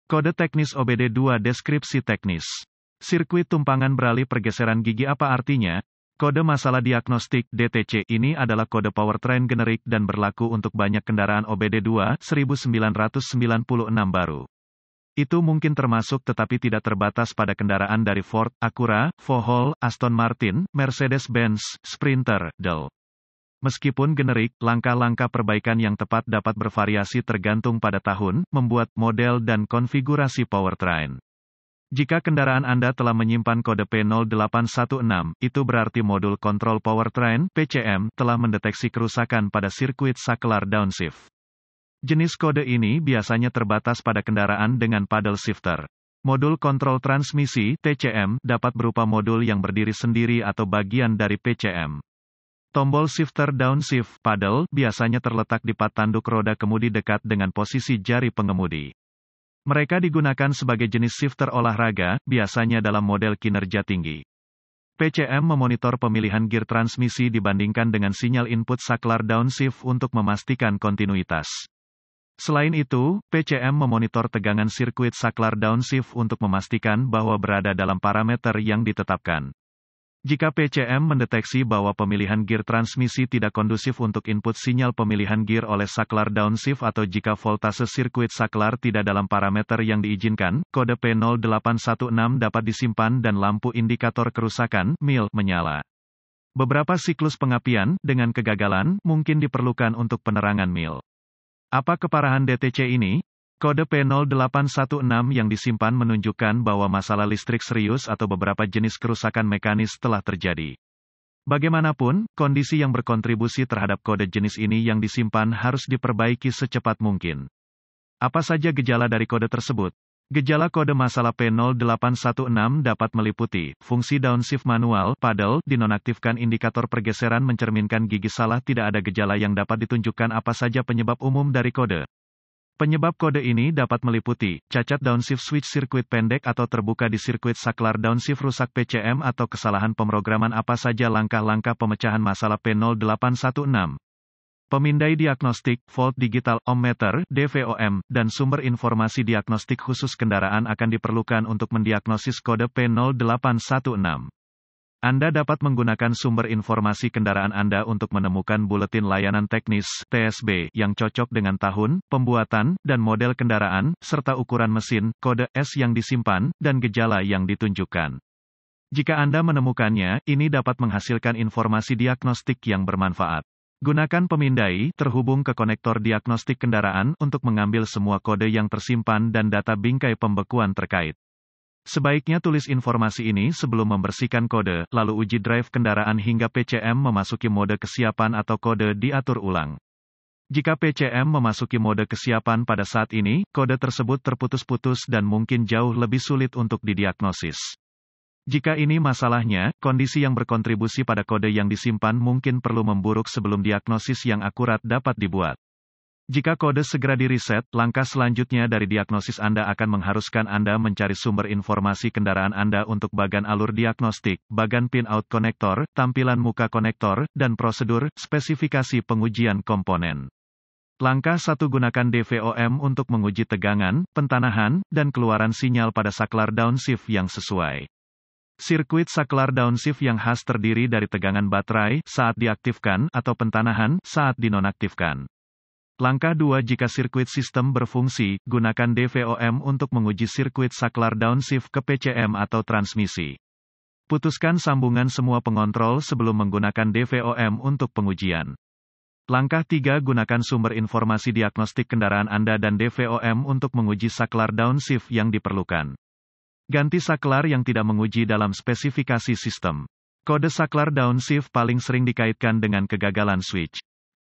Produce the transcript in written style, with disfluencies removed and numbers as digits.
Kode teknis OBD2 deskripsi teknis. Sirkuit tumpangan beralih pergeseran gigi apa artinya? Kode masalah diagnostik DTC ini adalah kode powertrain generik dan berlaku untuk banyak kendaraan OBD2 1996 baru. Itu mungkin termasuk tetapi tidak terbatas pada kendaraan dari Ford, Acura, Vauxhall, Aston Martin, Mercedes-Benz, Sprinter, Dell. Meskipun generik, langkah-langkah perbaikan yang tepat dapat bervariasi tergantung pada tahun, membuat, model dan konfigurasi powertrain. Jika kendaraan Anda telah menyimpan kode P0816, itu berarti modul kontrol powertrain (PCM) telah mendeteksi kerusakan pada sirkuit saklar downshift. Jenis kode ini biasanya terbatas pada kendaraan dengan paddle shifter. Modul kontrol transmisi (TCM) dapat berupa modul yang berdiri sendiri atau bagian dari PCM. Tombol shifter downshift paddle biasanya terletak di pad tanduk roda kemudi dekat dengan posisi jari pengemudi. Mereka digunakan sebagai jenis shifter olahraga, biasanya dalam model kinerja tinggi. PCM memonitor pemilihan gear transmisi dibandingkan dengan sinyal input saklar downshift untuk memastikan kontinuitas. Selain itu, PCM memonitor tegangan sirkuit saklar downshift untuk memastikan bahwa berada dalam parameter yang ditetapkan. Jika PCM mendeteksi bahwa pemilihan gear transmisi tidak kondusif untuk input sinyal pemilihan gear oleh saklar downshift atau jika voltase sirkuit saklar tidak dalam parameter yang diizinkan, kode P0816 dapat disimpan dan lampu indikator kerusakan (MIL) menyala. Beberapa siklus pengapian, dengan kegagalan, mungkin diperlukan untuk penerangan MIL. Apa keparahan DTC ini? Kode P0816 yang disimpan menunjukkan bahwa masalah listrik serius atau beberapa jenis kerusakan mekanis telah terjadi. Bagaimanapun, kondisi yang berkontribusi terhadap kode jenis ini yang disimpan harus diperbaiki secepat mungkin. Apa saja gejala dari kode tersebut? Gejala kode masalah P0816 dapat meliputi, fungsi downshift manual, paddle, dinonaktifkan indikator pergeseran mencerminkan gigi salah tidak ada gejala yang dapat ditunjukkan apa saja penyebab umum dari kode. Penyebab kode ini dapat meliputi, cacat downshift switch sirkuit pendek atau terbuka di sirkuit saklar downshift rusak PCM atau kesalahan pemrograman apa saja langkah-langkah pemecahan masalah P0816. Pemindai diagnostik, volt digital, ohmmeter, DVOM, dan sumber informasi diagnostik khusus kendaraan akan diperlukan untuk mendiagnosis kode P0816. Anda dapat menggunakan sumber informasi kendaraan Anda untuk menemukan buletin layanan teknis (TSB) yang cocok dengan tahun, pembuatan, dan model kendaraan, serta ukuran mesin, kode S yang disimpan, dan gejala yang ditunjukkan. Jika Anda menemukannya, ini dapat menghasilkan informasi diagnostik yang bermanfaat. Gunakan pemindai terhubung ke konektor diagnostik kendaraan untuk mengambil semua kode yang tersimpan dan data bingkai pembekuan terkait. Sebaiknya tulis informasi ini sebelum membersihkan kode, lalu uji drive kendaraan hingga PCM memasuki mode kesiapan atau kode diatur ulang. Jika PCM memasuki mode kesiapan pada saat ini, kode tersebut terputus-putus dan mungkin jauh lebih sulit untuk didiagnosis. Jika ini masalahnya, kondisi yang berkontribusi pada kode yang disimpan mungkin perlu memburuk sebelum diagnosis yang akurat dapat dibuat. Jika kode segera di-reset, langkah selanjutnya dari diagnosis Anda akan mengharuskan Anda mencari sumber informasi kendaraan Anda untuk bagan alur diagnostik, bagan pin-out konektor, tampilan muka konektor, dan prosedur, spesifikasi pengujian komponen. Langkah 1 gunakan DVOM untuk menguji tegangan, pentanahan, dan keluaran sinyal pada saklar downshift yang sesuai. Sirkuit saklar downshift yang khas terdiri dari tegangan baterai saat diaktifkan atau pentanahan saat dinonaktifkan. Langkah 2 jika sirkuit sistem berfungsi, gunakan DVOM untuk menguji sirkuit saklar downshift ke PCM atau transmisi. Putuskan sambungan semua pengontrol sebelum menggunakan DVOM untuk pengujian. Langkah 3 gunakan sumber informasi diagnostik kendaraan Anda dan DVOM untuk menguji saklar downshift yang diperlukan. Ganti saklar yang tidak menguji dalam spesifikasi sistem. Kode saklar downshift paling sering dikaitkan dengan kegagalan switch.